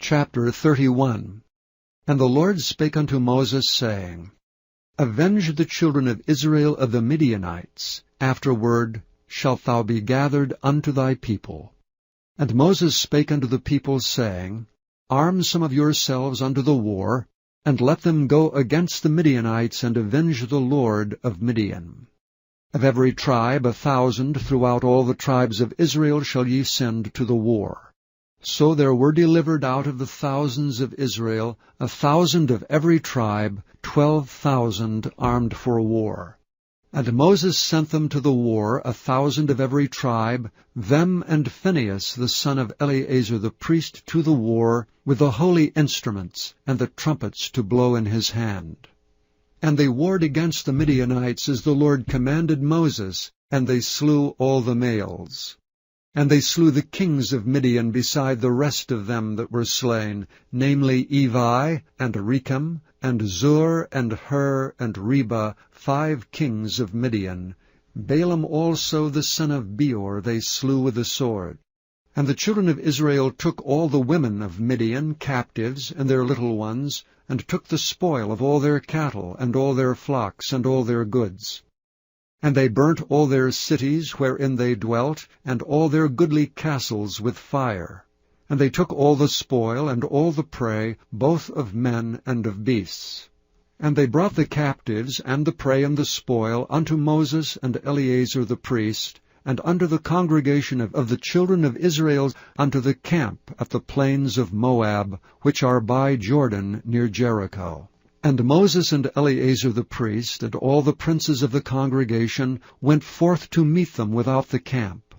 Chapter 31. And the Lord spake unto Moses, saying, Avenge the children of Israel of the Midianites. Afterward shalt thou be gathered unto thy people. And Moses spake unto the people, saying, Arm some of yourselves unto the war, and let them go against the Midianites, and avenge the Lord of Midian. Of every tribe 1,000 throughout all the tribes of Israel shall ye send to the war. So there were delivered out of the thousands of Israel 1,000 of every tribe, 12,000 armed for war. And Moses sent them to the war, 1,000 of every tribe, them and Phinehas the son of Eleazar the priest to the war, with the holy instruments, and the trumpets to blow in his hand. And they warred against the Midianites as the Lord commanded Moses, and they slew all the males. And they slew the kings of Midian beside the rest of them that were slain, namely Evi, and Rechem, and Zur, and Hur, and Reba, 5 kings of Midian. Balaam also the son of Beor they slew with the sword. And the children of Israel took all the women of Midian captives, and their little ones, and took the spoil of all their cattle, and all their flocks, and all their goods. And they burnt all their cities wherein they dwelt, and all their goodly castles with fire. And they took all the spoil, and all the prey, both of men and of beasts. And they brought the captives, and the prey, and the spoil, unto Moses and Eleazar the priest, and unto the congregation of the children of Israel, unto the camp at the plains of Moab, which are by Jordan near Jericho. And Moses and Eleazar the priest, and all the princes of the congregation, went forth to meet them without the camp.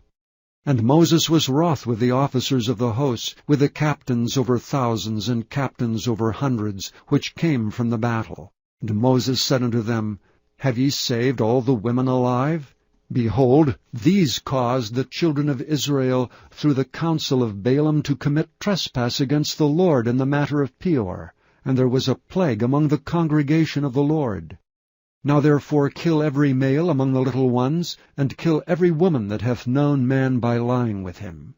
And Moses was wroth with the officers of the hosts, with the captains over thousands, and captains over hundreds, which came from the battle. And Moses said unto them, Have ye saved all the women alive? Behold, these caused the children of Israel through the counsel of Balaam to commit trespass against the Lord in the matter of Peor. And there was a plague among the congregation of the Lord. Now therefore kill every male among the little ones, and kill every woman that hath known man by lying with him.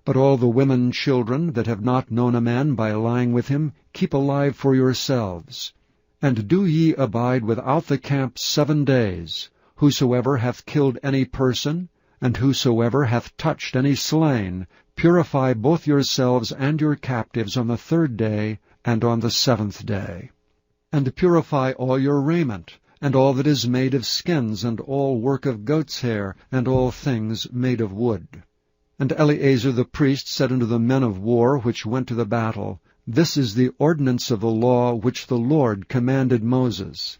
But all the women children that have not known a man by lying with him, keep alive for yourselves. And do ye abide without the camp 7 days. Whosoever hath killed any person, and whosoever hath touched any slain, purify both yourselves and your captives on the 3rd day, and on the 7th day. And purify all your raiment, and all that is made of skins, and all work of goat's hair, and all things made of wood. And Eleazar the priest said unto the men of war which went to the battle, This is the ordinance of the law which the Lord commanded Moses.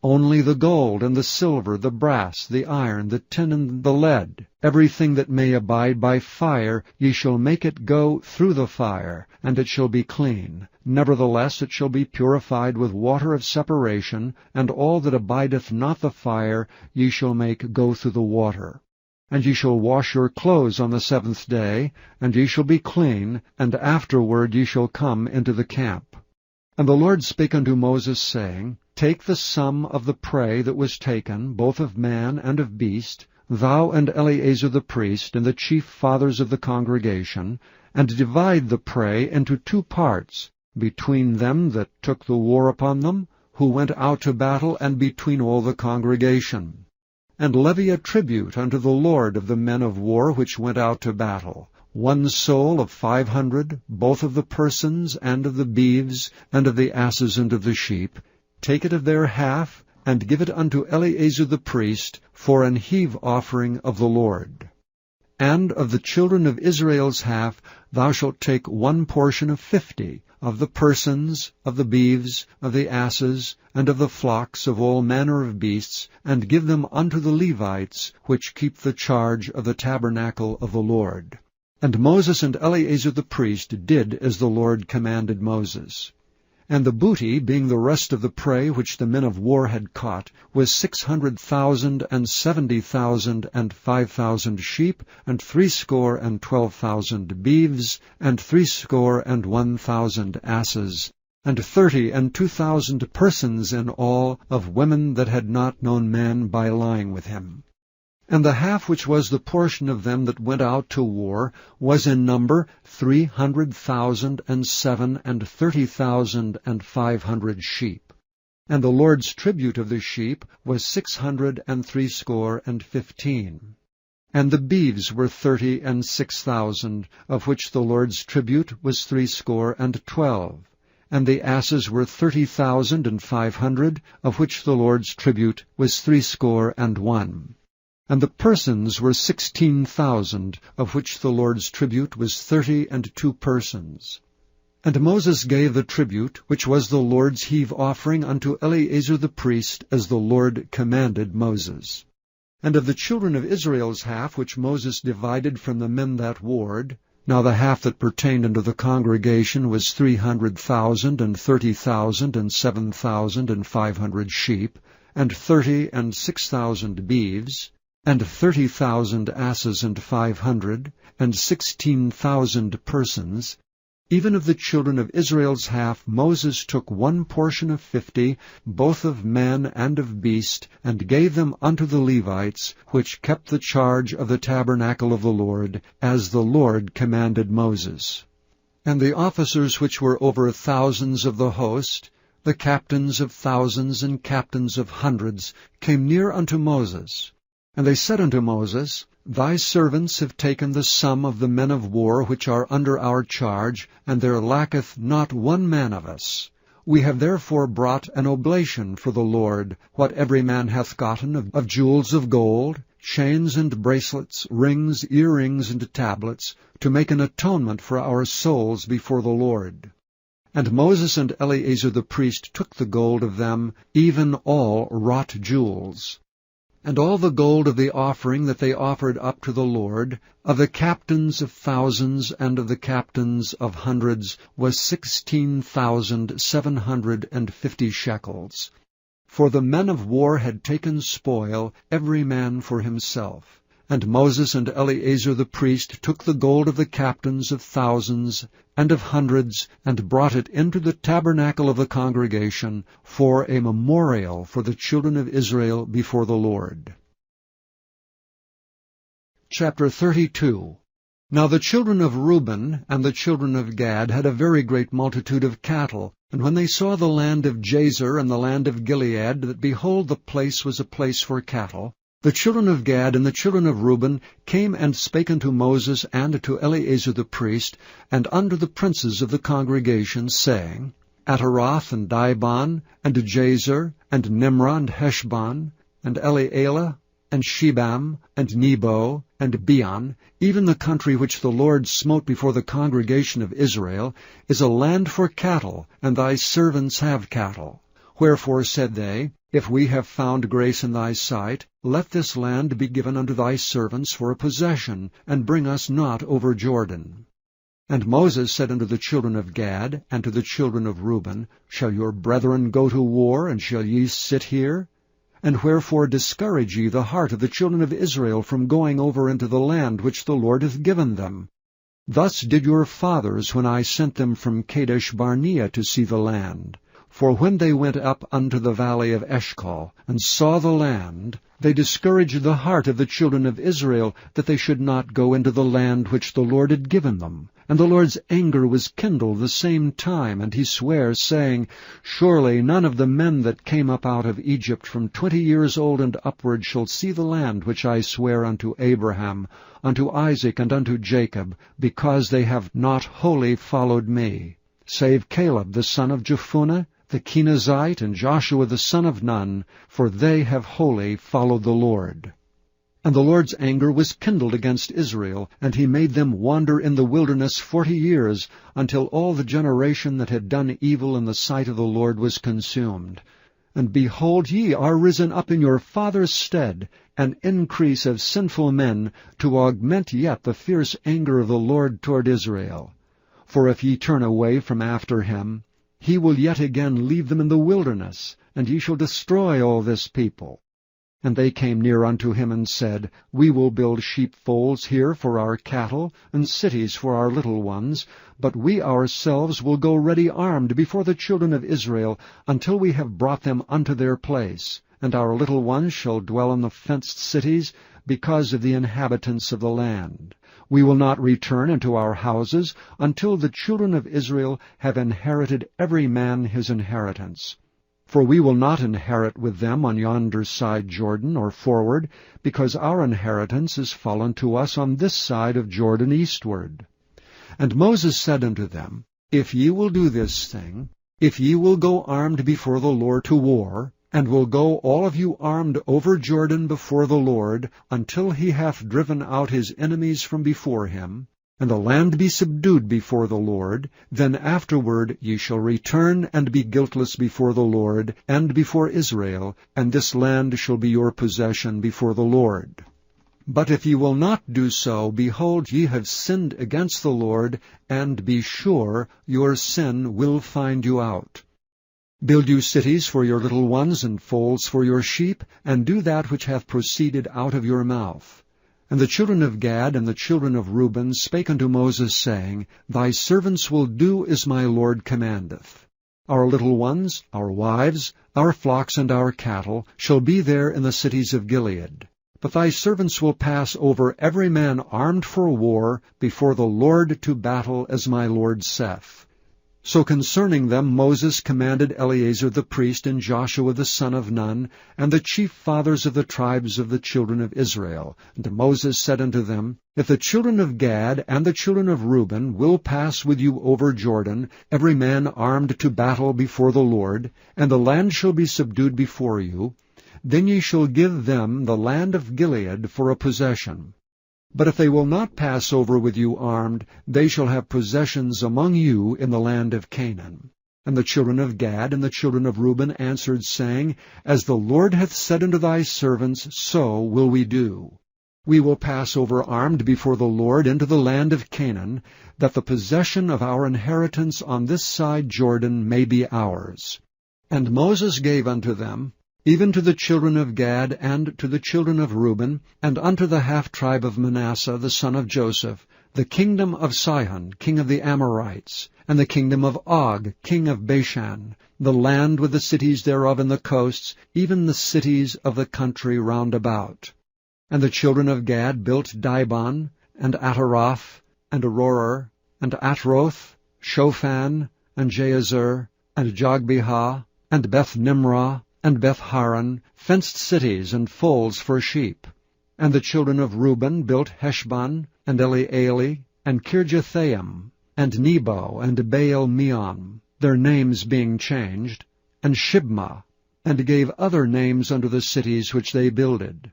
Only the gold, and the silver, the brass, the iron, the tin, and the lead, everything that may abide by fire, ye shall make it go through the fire, and it shall be clean. Nevertheless it shall be purified with water of separation, and all that abideth not the fire ye shall make go through the water. And ye shall wash your clothes on the 7th day, and ye shall be clean, and afterward ye shall come into the camp. And the Lord spake unto Moses, saying, Take the sum of the prey that was taken, both of man and of beast, thou and Eleazar the priest, and the chief fathers of the congregation, and divide the prey into 2 parts, between them that took the war upon them, who went out to battle, and between all the congregation. And levy a tribute unto the Lord of the men of war which went out to battle, 1 soul of 500, both of the persons, and of the beeves, and of the asses, and of the sheep. Take it of their half, and give it unto Eleazar the priest, for an heave offering of the Lord. And of the children of Israel's half thou shalt take 1 portion of 50, of the persons, of the beeves, of the asses, and of the flocks of all manner of beasts, and give them unto the Levites, which keep the charge of the tabernacle of the Lord. And Moses and Eleazar the priest did as the Lord commanded Moses. And the booty, being the rest of the prey which the men of war had caught, was 600,000, and 70,000, and 5,000 sheep, and 62,000 beeves, and 61,000 asses, and 32,000 persons in all, of women that had not known man by lying with him. And the half which was the portion of them that went out to war was in number 300,007 and 30,500 sheep. And the Lord's tribute of the sheep was 615. And the beeves were 30 and 6,000, of which the Lord's tribute was threescore and 12. And the asses were 30,500, of which the Lord's tribute was 61. And the persons were 16,000, of which the Lord's tribute was 32 persons. And Moses gave the tribute, which was the Lord's heave offering, unto Eleazar the priest, as the Lord commanded Moses. And of the children of Israel's half, which Moses divided from the men that warred, now the half that pertained unto the congregation was 300,000 and 30,000 and 7,500 sheep, and 30 and 6,000 beeves, and 30,000 asses and 500, and 16,000 persons. Even of the children of Israel's half Moses took one portion of 50, both of man and of beast, and gave them unto the Levites, which kept the charge of the tabernacle of the Lord, as the Lord commanded Moses. And the officers which were over thousands of the host, the captains of thousands and captains of hundreds, came near unto Moses. And they said unto Moses, Thy servants have taken the sum of the men of war which are under our charge, and there lacketh not one man of us. We have therefore brought an oblation for the Lord, what every man hath gotten of jewels of gold, chains and bracelets, rings, earrings, and tablets, to make an atonement for our souls before the Lord. And Moses and Eleazar the priest took the gold of them, even all wrought jewels. And all the gold of the offering that they offered up to the Lord, of the captains of thousands and of the captains of hundreds, was 16,750 shekels. For the men of war had taken spoil, every man for himself. And Moses and Eleazar the priest took the gold of the captains of thousands and of hundreds, and brought it into the tabernacle of the congregation, for a memorial for the children of Israel before the Lord. Chapter 32. Now the children of Reuben and the children of Gad had a very great multitude of cattle. And when they saw the land of Jazer and the land of Gilead, that behold, the place was a place for cattle, the children of Gad and the children of Reuben came and spake unto Moses and to Eleazar the priest, and unto the princes of the congregation, saying, Ataroth and Dibon, and Jazer, and Nimrah, and Heshbon, and Elealeh, and Shebam, and Nebo, and Beon, even the country which the Lord smote before the congregation of Israel, is a land for cattle, and thy servants have cattle. Wherefore said they, If we have found grace in thy sight, let this land be given unto thy servants for a possession, and bring us not over Jordan. And Moses said unto the children of Gad and to the children of Reuben, Shall your brethren go to war, and shall ye sit here? And wherefore discourage ye the heart of the children of Israel from going over into the land which the Lord hath given them? Thus did your fathers when I sent them from Kadesh Barnea to see the land. For when they went up unto the valley of Eshcol, and saw the land, they discouraged the heart of the children of Israel, that they should not go into the land which the Lord had given them. And the Lord's anger was kindled the same time, and he sware, saying, Surely none of the men that came up out of Egypt from 20 years old and upward shall see the land which I swear unto Abraham, unto Isaac, and unto Jacob, because they have not wholly followed me, save Caleb the son of Jephunneh, the Kenizzite, and Joshua the son of Nun, for they have wholly followed the Lord. And the Lord's anger was kindled against Israel, and he made them wander in the wilderness 40 years, until all the generation that had done evil in the sight of the Lord was consumed. And behold, ye are risen up in your father's stead, an increase of sinful men, to augment yet the fierce anger of the Lord toward Israel. For if ye turn away from after him, he will yet again leave them in the wilderness, and ye shall destroy all this people. And they came near unto him, and said, We will build sheepfolds here for our cattle, and cities for our little ones, but we ourselves will go ready armed before the children of Israel, until we have brought them unto their place. and our little ones shall dwell in the fenced cities, because of the inhabitants of the land. We will not return into our houses until the children of Israel have inherited every man his inheritance. For we will not inherit with them on yonder side Jordan or forward, because our inheritance is fallen to us on this side of Jordan eastward. And Moses said unto them, If ye will do this thing, if ye will go armed before the Lord to war, and will go all of you armed over Jordan before the Lord, until he hath driven out his enemies from before him, and the land be subdued before the Lord, then afterward ye shall return and be guiltless before the Lord and before Israel, and this land shall be your possession before the Lord. But if ye will not do so, behold, ye have sinned against the Lord, and be sure your sin will find you out. Build you cities for your little ones, and folds for your sheep, and do that which hath proceeded out of your mouth. And the children of Gad and the children of Reuben spake unto Moses, saying, Thy servants will do as my Lord commandeth. Our little ones, our wives, our flocks, and our cattle shall be there in the cities of Gilead. But thy servants will pass over every man armed for war before the Lord to battle, as my Lord saith. So concerning them Moses commanded Eleazar the priest and Joshua the son of Nun, and the chief fathers of the tribes of the children of Israel. And Moses said unto them, If the children of Gad and the children of Reuben will pass with you over Jordan, every man armed to battle before the Lord, and the land shall be subdued before you, then ye shall give them the land of Gilead for a possession. But if they will not pass over with you armed, they shall have possessions among you in the land of Canaan. And the children of Gad and the children of Reuben answered, saying, As the Lord hath said unto thy servants, so will we do. We will pass over armed before the Lord into the land of Canaan, that the possession of our inheritance on this side Jordan may be ours. And Moses gave unto them, even to the children of Gad and to the children of Reuben, and unto the half-tribe of Manasseh the son of Joseph, the kingdom of Sihon, king of the Amorites, and the kingdom of Og, king of Bashan, the land with the cities thereof in the coasts, even the cities of the country round about. And the children of Gad built Dibon, and Ataroth, and Aroer, and Atroth, Shophan, and Jazer, and Jogbehah, and Beth-nimrah, and Beth-haran, fenced cities and folds for sheep. And the children of Reuben built Heshbon, and Elealeh, and Kirjathaim, and Nebo, and Baal-meon, their names being changed, and Shibmah, and gave other names unto the cities which they builded.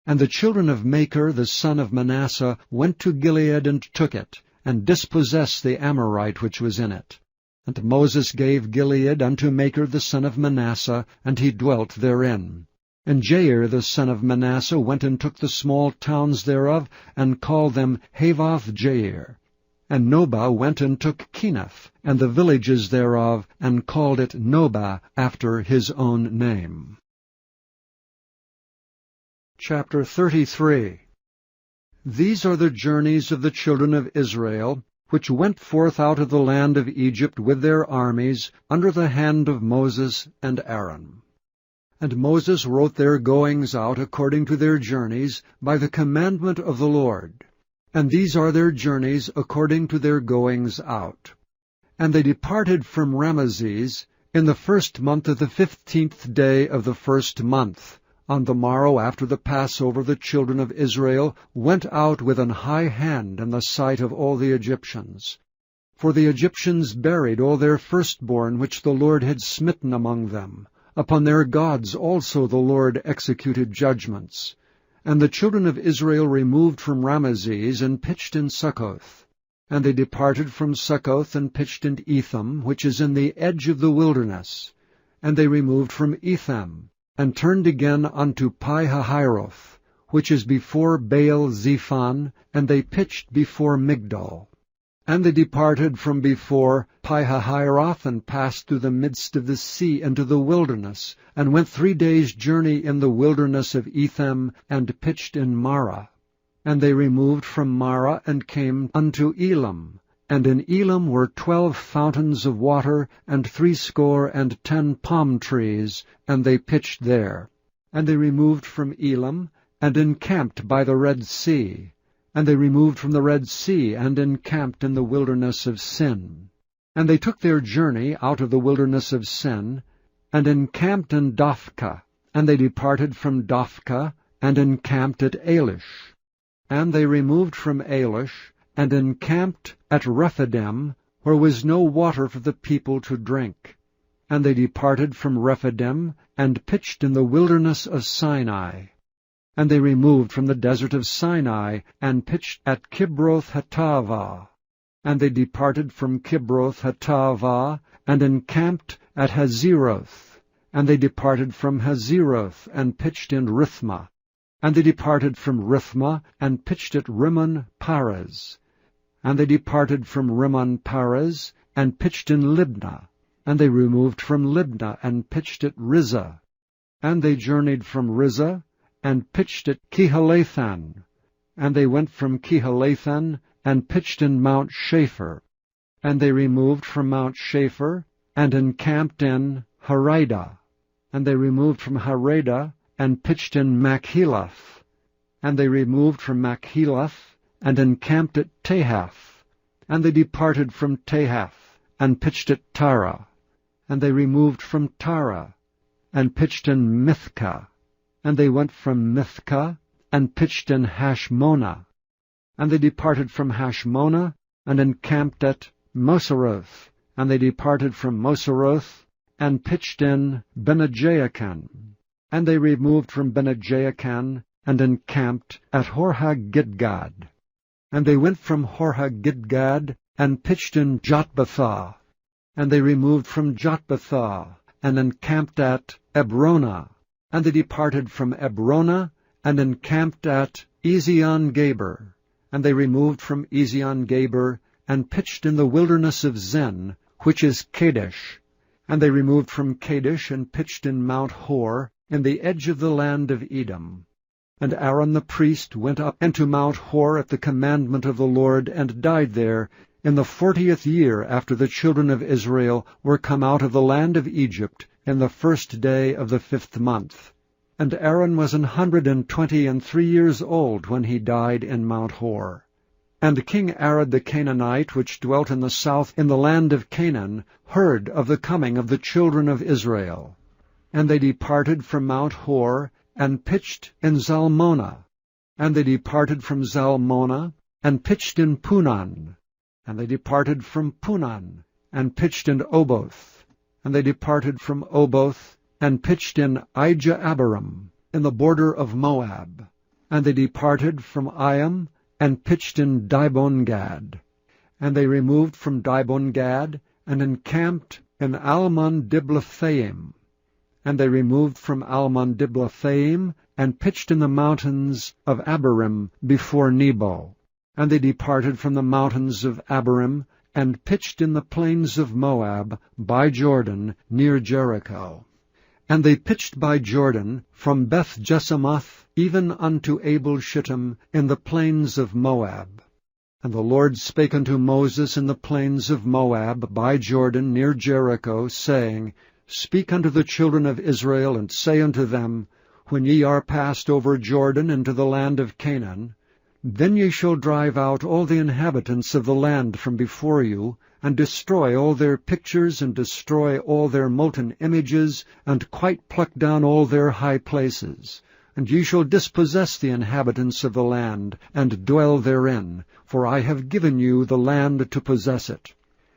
And the children of Machir the son of Manasseh went to Gilead and took it, and dispossessed the Amorite which was in it. And Moses gave Gilead unto Machir the son of Manasseh, and he dwelt therein. And Jair the son of Manasseh went and took the small towns thereof, and called them Havoth-Jair. And Nobah went and took Kenath, and the villages thereof, and called it Nobah, after his own name. Chapter 33. These are the journeys of the children of Israel, which went forth out of the land of Egypt with their armies, under the hand of Moses and Aaron. And Moses wrote their goings out according to their journeys, by the commandment of the Lord. And these are their journeys according to their goings out. And they departed from Ramesses in the 1st month of the 15th day of the 1st month. On the morrow after the Passover the children of Israel went out with an high hand in the sight of all the Egyptians. For the Egyptians buried all their firstborn which the Lord had smitten among them. Upon their gods also the Lord executed judgments. And the children of Israel removed from Ramesses and pitched in Succoth. And they departed from Succoth and pitched in Etham, which is in the edge of the wilderness. And they removed from Etham, and turned again unto Pi-hahiroth, which is before Baal-zephon, and they pitched before Migdol. And they departed from before Pi-hahiroth, and passed through the midst of the sea into the wilderness, and went 3 days' journey in the wilderness of Etham, and pitched in Marah. And they removed from Marah, and came unto Elam. And in Elam were 12 fountains of water, and 70 palm trees, and they pitched there. And they removed from Elim, and encamped by the Red Sea. And they removed from the Red Sea, and encamped in the wilderness of Sin. And they took their journey out of the wilderness of Sin, and encamped in Dophkah. And they departed from Dophkah, and encamped at Elish. And they removed from Elish, and encamped at Rephidim, where was no water for the people to drink. And they departed from Rephidim, and pitched in the wilderness of Sinai. And they removed from the desert of Sinai, and pitched at Kibroth-Hattaavah. And they departed from Kibroth-Hattaavah, and encamped at Hazeroth. And they departed from Hazeroth, and pitched in Rithmah. And they departed from Rithmah, and pitched at Rimmon-Perez. And they departed from Rimmon-Perez, and pitched in Libnah. And they removed from Libnah, and pitched at Rizah. And they journeyed from Rizah, and pitched at Kehalathan. And they went from Kehalathan, and pitched in Mount Shapher. And they removed from Mount Shapher, and encamped in Haridah. And they removed from Haridah, and pitched in Machelath. And they removed from Machelath, and encamped at Tahath. And they departed from Tahath, and pitched at Tara. And they removed from Tara, and pitched in Mithkah. And they went from Mithkah, and pitched in Hashmonah. And they departed from Hashmonah, and encamped at Moseroth. And they departed from Moseroth, and pitched in Bene-Jaakan. And they removed from Bene-Jaakan, and encamped at Horhagidgad. And they went from Horhagidgad, and pitched in Jotbathah. And they removed from Jotbathah, and encamped at Ebronah. And they departed from Ebronah, and encamped at Ezion-Geber. And they removed from Ezion-Geber, and pitched in the wilderness of Zin, which is Kadesh. And they removed from Kadesh, and pitched in Mount Hor, in the edge of the land of Edom. And Aaron the priest went up into Mount Hor at the commandment of the Lord, and died there, in the 40th year after the children of Israel were come out of the land of Egypt, in the 1st day of the 5th month. And Aaron was 123 years old when he died in Mount Hor. And King Arad the Canaanite, which dwelt in the south in the land of Canaan, heard of the coming of the children of Israel. And they departed from Mount Hor, and pitched in Zalmonah. And they departed from Zalmonah, and pitched in Punan. And they departed from Punan, and pitched in Oboth. And they departed from Oboth, and pitched in Ijah-abarim, in the border of Moab. And they departed from Iam, and pitched in Dibon-Gad. And they removed from Dibon-Gad, and encamped in Almon-Diblathaim. And they removed from Almon-Diblathaim, and pitched in the mountains of Abarim before Nebo. And they departed from the mountains of Abarim, and pitched in the plains of Moab, by Jordan, near Jericho. And they pitched by Jordan, from Beth-Jesimoth, even unto Abel-Shittim, in the plains of Moab. And the Lord spake unto Moses in the plains of Moab, by Jordan, near Jericho, saying, Speak unto the children of Israel, and say unto them, When ye are passed over Jordan into the land of Canaan, then ye shall drive out all the inhabitants of the land from before you, and destroy all their pictures, and destroy all their molten images, and quite pluck down all their high places. And ye shall dispossess the inhabitants of the land, and dwell therein, for I have given you the land to possess it.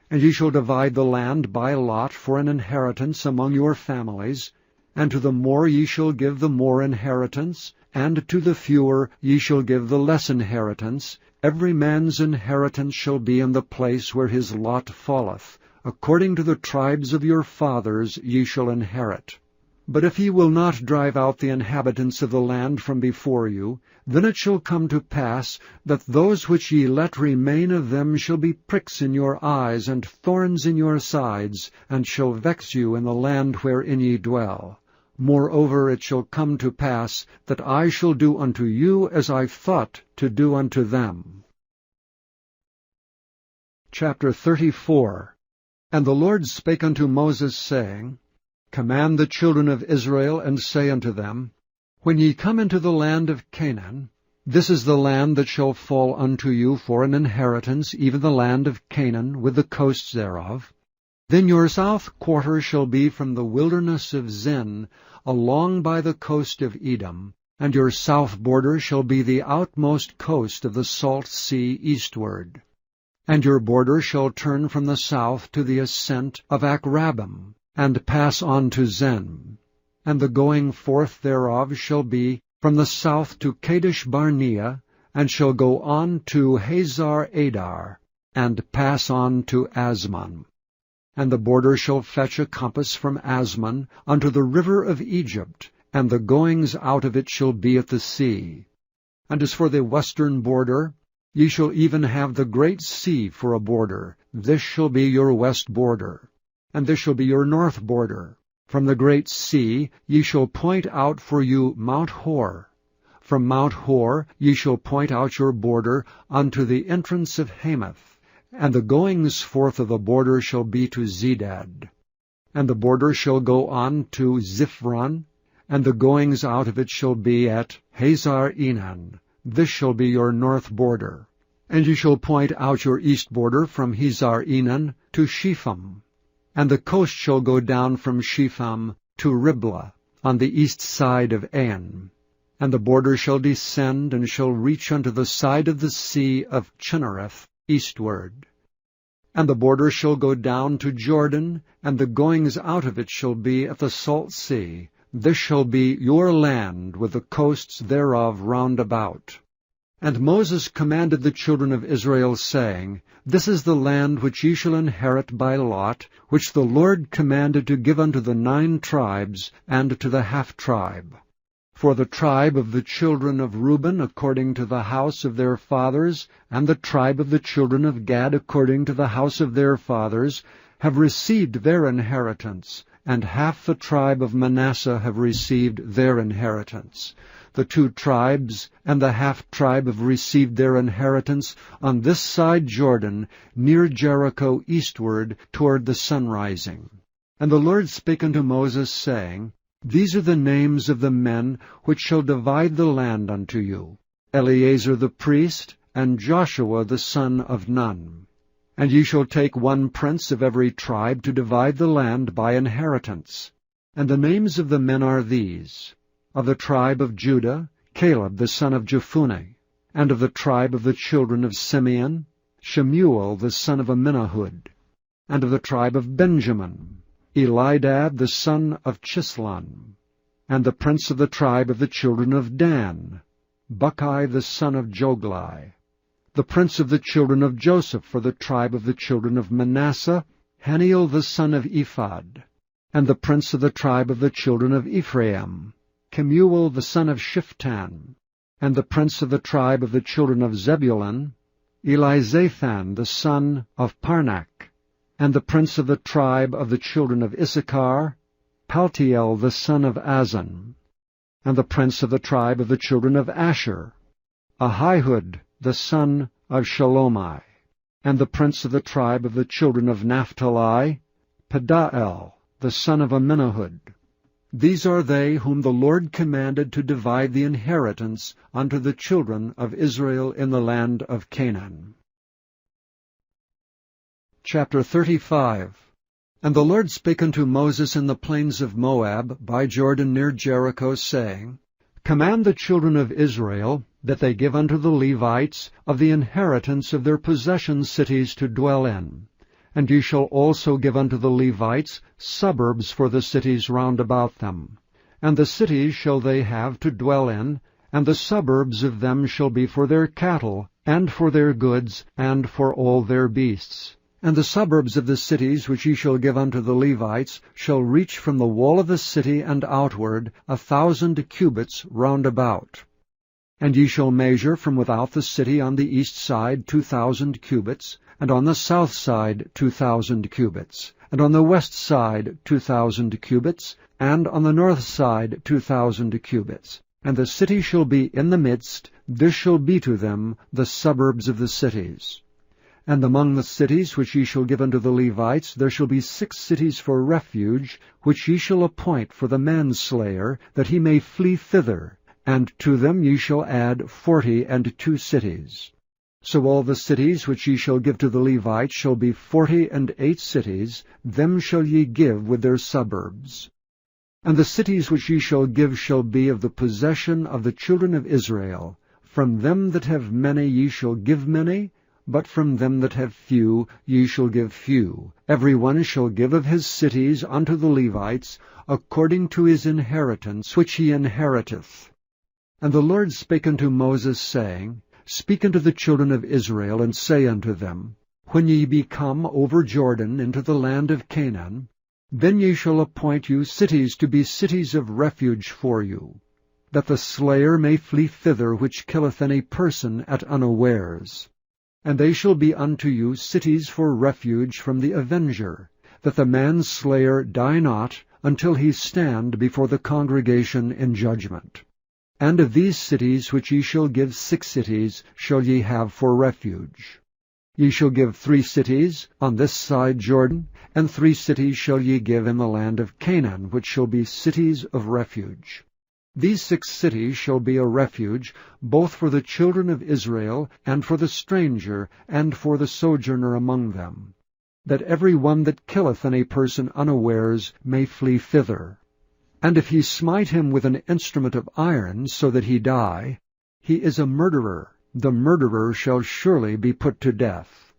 And ye shall divide the land by lot for an inheritance among your families, and to the more ye shall give the more inheritance, and to the fewer ye shall give the less inheritance. Every man's inheritance shall be in the place where his lot falleth. According to the tribes of your fathers ye shall inherit. But if ye will not drive out the inhabitants of the land from before you, then it shall come to pass that those which ye let remain of them shall be pricks in your eyes, and thorns in your sides, and shall vex you in the land wherein ye dwell. Moreover, it shall come to pass that I shall do unto you as I thought to do unto them. Chapter 34. And the Lord spake unto Moses, saying, Command the children of Israel, and say unto them, When ye come into the land of Canaan, this is the land that shall fall unto you for an inheritance, even the land of Canaan, with the coasts thereof. Then your south quarter shall be from the wilderness of Zin, along by the coast of Edom, and your south border shall be the outmost coast of the salt sea eastward. And your border shall turn from the south to the ascent of Akrabim, and pass on to Zen. And the going forth thereof shall be from the south to Kadesh-barnea, and shall go on to Hazar-adar, and pass on to Asmon. And the border shall fetch a compass from Asmon unto the river of Egypt, and the goings out of it shall be at the sea. And as for the western border, ye shall even have the great sea for a border. This shall be your west border. And this shall be your north border. From the great sea ye shall point out for you Mount Hor. From Mount Hor ye shall point out your border unto the entrance of Hamath. And the goings forth of the border shall be to Zedad. And the border shall go on to Ziphron, and the goings out of it shall be at Hazar-enan. This shall be your north border. And ye shall point out your east border from Hazar-enan to Shepham. And the coast shall go down from Shepham to Riblah, on the east side of Ain. And the border shall descend, and shall reach unto the side of the sea of Chinnereth eastward. And the border shall go down to Jordan, and the goings out of it shall be at the salt sea. This shall be your land, with the coasts thereof round about. And Moses commanded the children of Israel, saying, This is the land which ye shall inherit by lot, which the Lord commanded to give unto the 9 tribes, and to the half-tribe. For the tribe of the children of Reuben according to the house of their fathers, and the tribe of the children of Gad according to the house of their fathers, have received their inheritance, and half the tribe of Manasseh have received their inheritance. The 2 tribes and the half-tribe have received their inheritance on this side Jordan, near Jericho eastward, toward the sunrising. And the Lord spake unto Moses, saying, These are the names of the men which shall divide the land unto you, Eleazar the priest, and Joshua the son of Nun. And ye shall take 1 prince of every tribe to divide the land by inheritance. And the names of the men are these: of the tribe of Judah, Caleb the son of Jephunneh; and of the tribe of the children of Simeon, Shemuel the son of Amminahud; and of the tribe of Benjamin, Elidad the son of Chislon; and the prince of the tribe of the children of Dan, Buckai the son of Joglai; the prince of the children of Joseph for the tribe of the children of Manasseh, Haniel the son of Ephod; and the prince of the tribe of the children of Ephraim, Kemuel the son of Shiftan; and the prince of the tribe of the children of Zebulun, Elizathan the son of Parnak; and the prince of the tribe of the children of Issachar, Paltiel the son of Azan; and the prince of the tribe of the children of Asher, Ahihud the son of Shalomai; and the prince of the tribe of the children of Naphtali, Pedael the son of Amminahud. These are they whom the Lord commanded to divide the inheritance unto the children of Israel in the land of Canaan. Chapter 35. And the Lord spake unto Moses in the plains of Moab, by Jordan near Jericho, saying, Command the children of Israel that they give unto the Levites of the inheritance of their possession cities to dwell in. And ye shall also give unto the Levites suburbs for the cities round about them. And the cities shall they have to dwell in, and the suburbs of them shall be for their cattle, and for their goods, and for all their beasts. And the suburbs of the cities which ye shall give unto the Levites shall reach from the wall of the city and outward 1,000 cubits round about. And ye shall measure from without the city on the east side 2,000 cubits, and on the south side 2,000 cubits, and on the west side 2,000 cubits, and on the north side 2,000 cubits. And the city shall be in the midst, this shall be to them the suburbs of the cities. And among the cities which ye shall give unto the Levites, there shall be 6 cities for refuge, which ye shall appoint for the manslayer, that he may flee thither, and to them ye shall add 42 cities. So all the cities which ye shall give to the Levites shall be 48 cities, them shall ye give with their suburbs. And the cities which ye shall give shall be of the possession of the children of Israel. From them that have many ye shall give many, but from them that have few ye shall give few. Every one shall give of his cities unto the Levites, according to his inheritance which he inheriteth. And the Lord spake unto Moses, saying, Speak unto the children of Israel, and say unto them, When ye be come over Jordan into the land of Canaan, then ye shall appoint you cities to be cities of refuge for you, that the slayer may flee thither which killeth any person at unawares. And they shall be unto you cities for refuge from the avenger, that the manslayer die not until he stand before the congregation in judgment. And of these cities which ye shall give 6 cities shall ye have for refuge. Ye shall give 3 cities on this side Jordan, and 3 cities shall ye give in the land of Canaan, which shall be cities of refuge. These 6 cities shall be a refuge, both for the children of Israel, and for the stranger, and for the sojourner among them, that every one that killeth any person unawares may flee thither. And if he smite him with an instrument of iron, so that he die, he is a murderer. The murderer shall surely be put to death.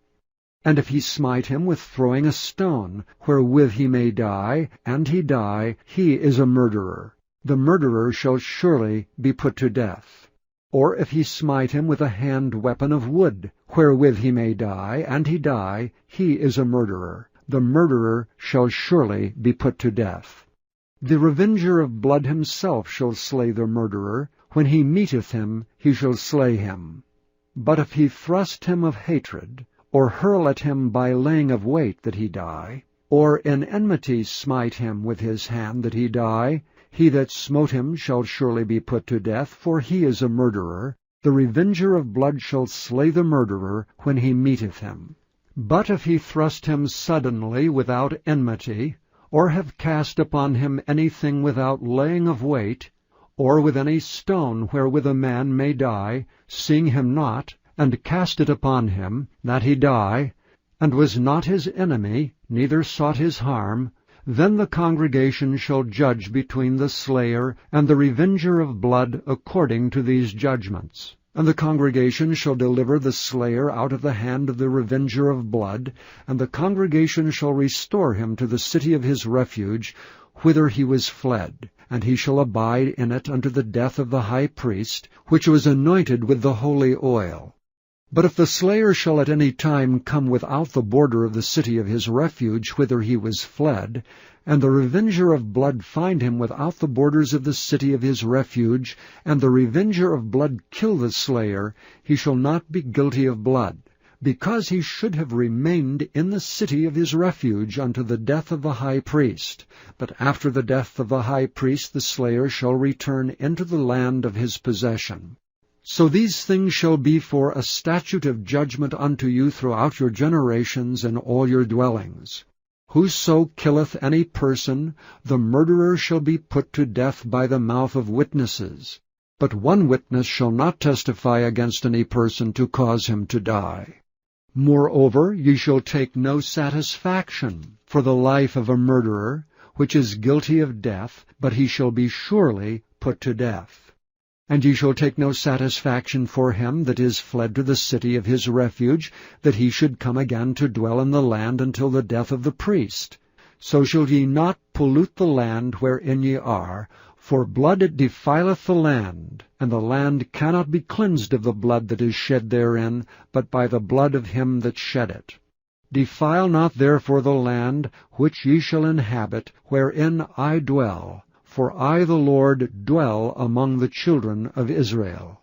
And if he smite him with throwing a stone, wherewith he may die, and he die, he is a murderer. The murderer shall surely be put to death. Or if he smite him with a hand weapon of wood, wherewith he may die, and he die, he is a murderer. The murderer shall surely be put to death. The revenger of blood himself shall slay the murderer. When he meeteth him, he shall slay him. But if he thrust him of hatred, or hurl at him by laying of weight that he die, or in enmity smite him with his hand that he die, he that smote him shall surely be put to death, for he is a murderer. The revenger of blood shall slay the murderer when he meeteth him. But if he thrust him suddenly without enmity, or have cast upon him anything without laying of weight, or with any stone wherewith a man may die, seeing him not, and cast it upon him, that he die, and was not his enemy, neither sought his harm, then the congregation shall judge between the slayer and the revenger of blood according to these judgments. And the congregation shall deliver the slayer out of the hand of the revenger of blood, and the congregation shall restore him to the city of his refuge, whither he was fled, and he shall abide in it unto the death of the high priest, which was anointed with the holy oil. But if the slayer shall at any time come without the border of the city of his refuge, whither he was fled, and the revenger of blood find him without the borders of the city of his refuge, and the revenger of blood kill the slayer, he shall not be guilty of blood, because he should have remained in the city of his refuge unto the death of the high priest. But after the death of the high priest the slayer shall return into the land of his possession. So these things shall be for a statute of judgment unto you throughout your generations and all your dwellings. Whoso killeth any person, the murderer shall be put to death by the mouth of witnesses. But one witness shall not testify against any person to cause him to die. Moreover, ye shall take no satisfaction for the life of a murderer, which is guilty of death, but he shall be surely put to death. And ye shall take no satisfaction for him that is fled to the city of his refuge, that he should come again to dwell in the land until the death of the priest. So shall ye not pollute the land wherein ye are, for blood defileth the land, and the land cannot be cleansed of the blood that is shed therein, but by the blood of him that shed it. Defile not therefore the land which ye shall inhabit, wherein I dwell, for I the Lord dwell among the children of Israel.